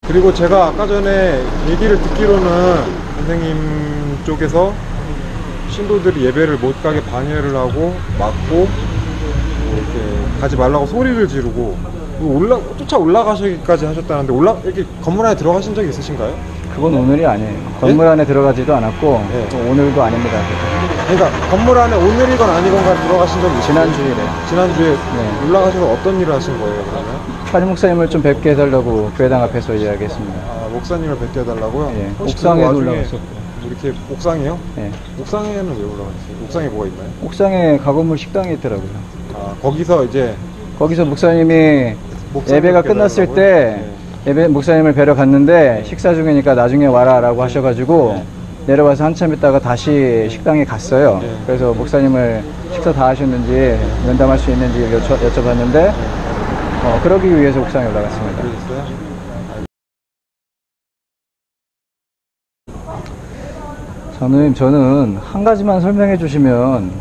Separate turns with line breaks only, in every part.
그리고 제가 아까 전에 얘기를 듣기로는 선생님 쪽에서 신도들이 예배를 못 가게 방해를 하고 막고 뭐 이렇게 가지 말라고 소리를 지르고 쫓아 올라가시기까지 하셨다는데 이렇게 건물 안에 들어가신 적이 있으신가요?
그건 오늘이 아니에요. 건물 안에 들어가지도 않았고 또 오늘도 아닙니다.
그러니까 건물 안에 오늘이건 아니건가 들어가신 적이 있어요? 지난주에 올라가셔서 어떤 일을 하신 거예요, 그러면?
파리 목사님을 좀 뵙게 해달라고 교회당 앞에서 이야기했습니다.
아, 목사님을 뵙게 해달라고요?
예,
혹시
옥상에도 올라갔었고.
이렇게 옥상이요?
예.
옥상에는 왜 올라가셨어요? 옥상에 뭐가 있나요?
옥상에 가건물 식당이 있더라고요.
아, 거기서
목사님이 예배가 끝났을 때 목사님을 뵈러 갔는데 식사 중이니까 나중에 와라 라고 하셔가지고 내려와서 한참 있다가 다시 식당에 갔어요. 그래서 목사님을 식사 다 하셨는지 면담할 수 있는지 여쭤봤는데 그러기 위해서 옥상에 올라갔습니다.
그러셨어요?
저는 한 가지만 설명해 주시면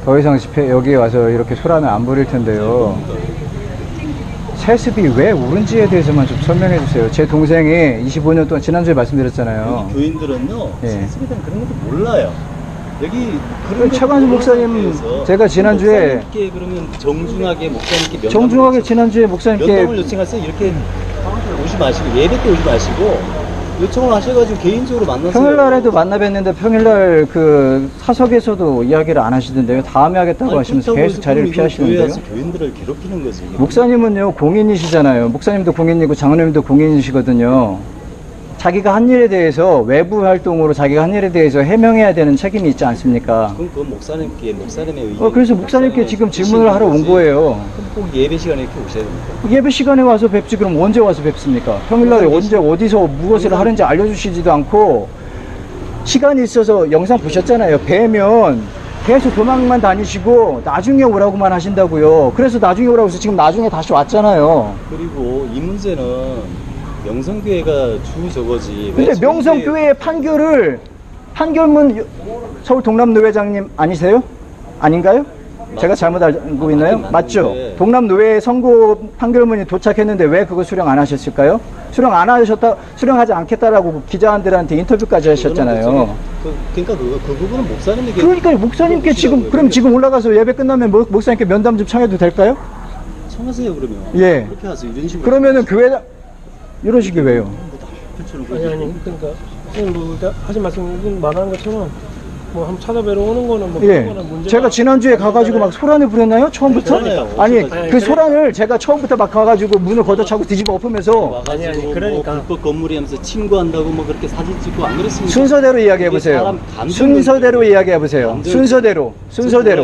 더 이상 여기에 와서 이렇게 소란을 안 부릴 텐데요. 세습이 왜 오른지에 대해서만 좀 설명해 주세요. 제 동생이 25년 동안 지난주에 말씀드렸잖아요.
교인들은요, 세습에 대한 그런 것도 몰라요. 여기
최관준 목사님, 제가 지난주에
목사님께 그러면 정중하게
지난주에 목사님께
면담을 요청하세요. 이렇게 오지 마시고 예배 때 오지 마시고 요청을 하셔가지고 개인적으로 만나세요.
평일날에도 만나 뵀는데 평일날 그 사석에서도 이야기를 안 하시던데요. 다음에 하겠다고 하시면서 계속 자리를 피하시는데요.
교인들을 괴롭히는 거죠.
목사님은요 공인이시잖아요. 목사님도 공인이고 장로님도 공인이시거든요. 자기가 한 일에 대해서 외부 활동으로 자기가 한 일에 대해서 해명해야 되는 책임이 있지 않습니까?
그건 목사님의 의견.
그래서 목사님께 지금 질문을 하러 온 거예요.
꼭 예배 시간에 이렇게 오셔야 됩니까?
예배 시간에 와서 뵙지 그럼 언제 와서 뵙습니까? 평일날에 언제 어디서 무엇을 하는지 알려주시지도 않고 시간이 있어서 영상 보셨잖아요. 뵈면 계속 도망만 다니시고 나중에 오라고만 하신다고요. 그래서 나중에 오라고 해서 지금 나중에 다시 왔잖아요.
그리고 이 문제는 명성교회가 주 저거지.
근데 명성교회의 판결문 서울 동남노회장님 아니세요? 아닌가요? 제가 잘못 알고 있나요? 맞죠? 동남노회 선고 판결문이 도착했는데 왜 그거 수령 안 하셨을까요? 수령하지 않겠다라고 기자들한테 인터뷰까지 하셨잖아요.
그러니까 그 부분은 목사님에게.
그러니까 목사님께 지금 올라가서 예배 끝나면 목사님께 면담 좀 청해도 될까요?
청하세요 그러면.
예.
그렇게 하세요. 이런 식으로.
그러면은 교회 이런 식이 왜요?
아니 그러니까 선생님 하신 말씀 말하는 것처럼 뭐 한번 찾아뵈러 오는 거는 뭐
예.
그거는 문제가
제가 지난주에 가가지고 막 소란을 부렸나요? 처음부터? 아니 그 소란을 제가 처음부터 막 가가지고 문을 걷어차고 뒤집어 엎으면서
아니 그러니까
뭐 불법 건물이 하면서 침구한다고 뭐 그렇게 사진 찍고 안 그랬습니까?
순서대로 이야기해보세요. 순서대로 이야기해보세요. 순서대로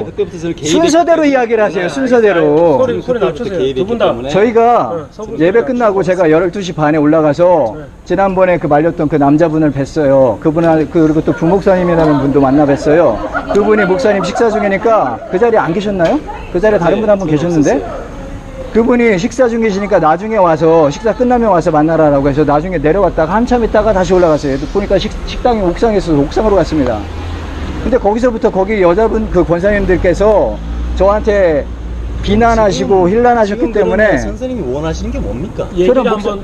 그때부터 저를
순서대로 이야기를 하세요. 순서대로
소리 낮추세요. 두 분 다
저희가 예배 끝나고 제가 12시 반에 올라가서 지난번에 그 말렸던 그 남자분을 뵀어요. 그리고 또 부목사님이라는 분도 만나 뵀어요. 그분이 목사님 식사 중이니까 그 자리에 안 계셨나요? 그 자리에 다른 분 한 분 계셨는데 그분이 식사 중이시니까 나중에 와서 식사 끝나면 와서 만나라라고 해서 나중에 내려왔다가 한참 있다가 다시 올라갔어요. 보니까 식당이 옥상에서 옥상으로 갔습니다. 근데 거기서부터 거기 여자분 그 권사님들께서 저한테 비난하시고 힐난하셨기 때문에
선생님이 원하시는 게 뭡니까?
얘기를 한번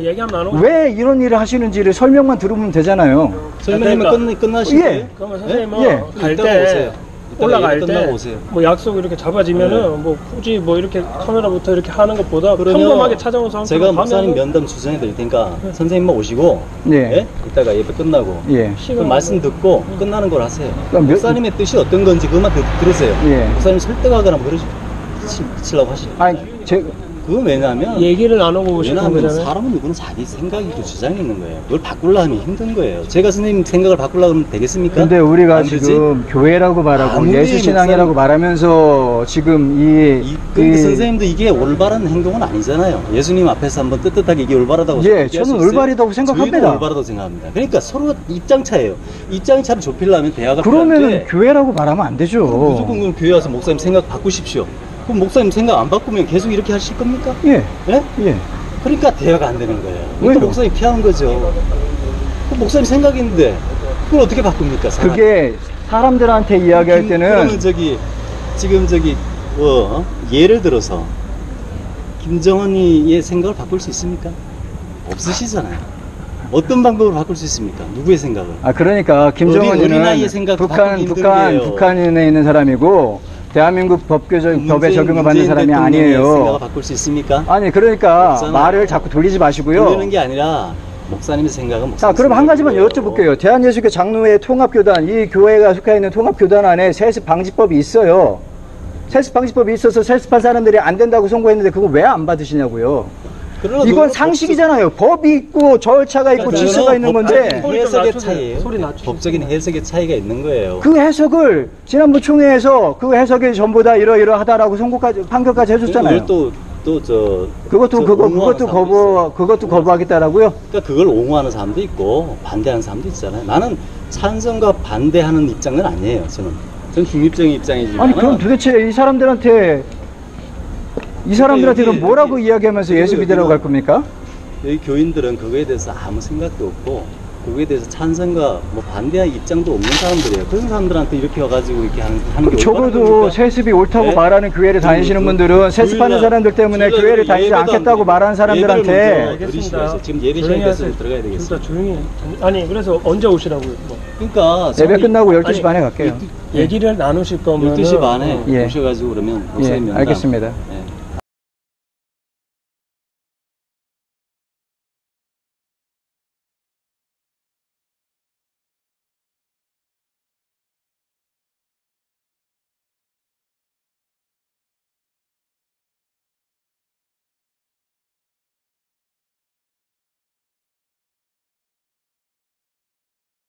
얘기 한번 나누고
왜 이런 일을 하시는지를 설명만 들으면 되잖아요.
설명하면 끝나시고요.
예.
그러면 선생님은 갈 때 올라갈 때 뭐 약속 이렇게 잡아지면은 뭐 굳이 뭐 이렇게 카메라부터 이렇게 하는 것보다 평범하게 찾아온 사람
제가 목사님 면담 주선해 드릴 테니까 선생님만 오시고 이따가 예배 끝나고 그 말씀 듣고 끝나는 걸 하세요. 목사님의 뜻이 어떤 건지 그것만 들으세요. 목사님 설득하거나 뭐 그러시려고 하시죠.
아니
그건 왜냐면
얘기를 나누고 싶은 거잖아요.
사람은 누구는 자기 생각이 있고 주장이 있는 거예요. 그걸 바꾸려 하면 힘든 거예요. 제가 선생님 생각을 바꾸려고 하면 되겠습니까?
근데 우리가 지금 교회라고 말하고 예수신앙이라고 말하면서 지금
근데 선생님도 이게 올바른 행동은 아니잖아요. 예수님 앞에서 한번 떳떳하게 이게 올바르다고
저는 올바르다고 생각합니다.
저희도 올바르다고 생각합니다. 그러니까 서로 입장차예요. 입장차를 좁히려면 대화가
그러면 교회라고 말하면 안 되죠.
무조건 교회 와서 목사님 생각 바꾸십시오. 그럼 목사님 생각 안 바꾸면 계속 이렇게 하실 겁니까?
예.
그러니까 대화가 안 되는 거예요. 그러니까 목사님 피하는 거죠. 목사님 생각이 있는데 그걸 어떻게 바꿉니까?
그게 사람들한테 이야기할 때는
그러면 지금 예를 들어서 김정은이의 생각을 바꿀 수 있습니까? 없으시잖아요. 어떤 방법으로 바꿀 수 있습니까? 누구의 생각을?
아, 그러니까 김정은이는 북한에 있는 사람이고 대한민국 법에 적용을 받는 사람이 아니에요.
생각을 바꿀 수 있습니까?
아니, 그러니까 말을 자꾸 돌리지 마시고요.
돌리는 게 아니라 목사님의 생각은
자, 그럼 한 가지만 여쭤볼게요. 대한예수교 장로회 통합교단, 이 교회가 속해 있는 통합교단 안에 세습 방지법이 있어요. 세습 방지법이 있어서 세습한 사람들이 안 된다고 선고했는데 그거 왜 안 받으시냐고요. 이건 상식이잖아요. 법이 있고 절차가 있고 질서가 있는 건데
해석의 차이예요. 법적인 해석의 차이가 있는 거예요.
그 해석을 지난번 총회에서 그 해석이 전부 다 이러이러하다라고 판결까지 해줬잖아요. 그것도 거부하겠다라고요?
그러니까 그걸 옹호하는 사람도 있고 반대하는 사람도 있잖아요. 나는 찬성과 반대하는 입장은 아니에요. 저는 중립적인 입장이지만.
아니, 그럼 도대체 이 사람들한테 그럼 뭐라고 이야기하면서 예수 믿으라고 갈 겁니까?
여기 교인들은 그거에 대해서 아무 생각도 없고 그거에 대해서 찬성과 뭐 반대할 입장도 없는 사람들이에요. 그런 사람들한테 이렇게 와가지고 이렇게 하는 게
적어도 세습이 옳다고
네?
말하는 교회를 다니시는 분들은 세습하는 사람들 때문에 교회를 다니지 않겠다고 말하는 사람들한테
알겠습니다. 지금 예배 시간에서 들어가야 되겠습니다.
조용히. 아니, 그래서 언제 오시라고요? 뭐.
그러니까
예배 끝나고 12시 반에 갈게요.
얘기를 나누실 거면
12시 반에 오셔가지고 그러면 목사님
알겠습니다.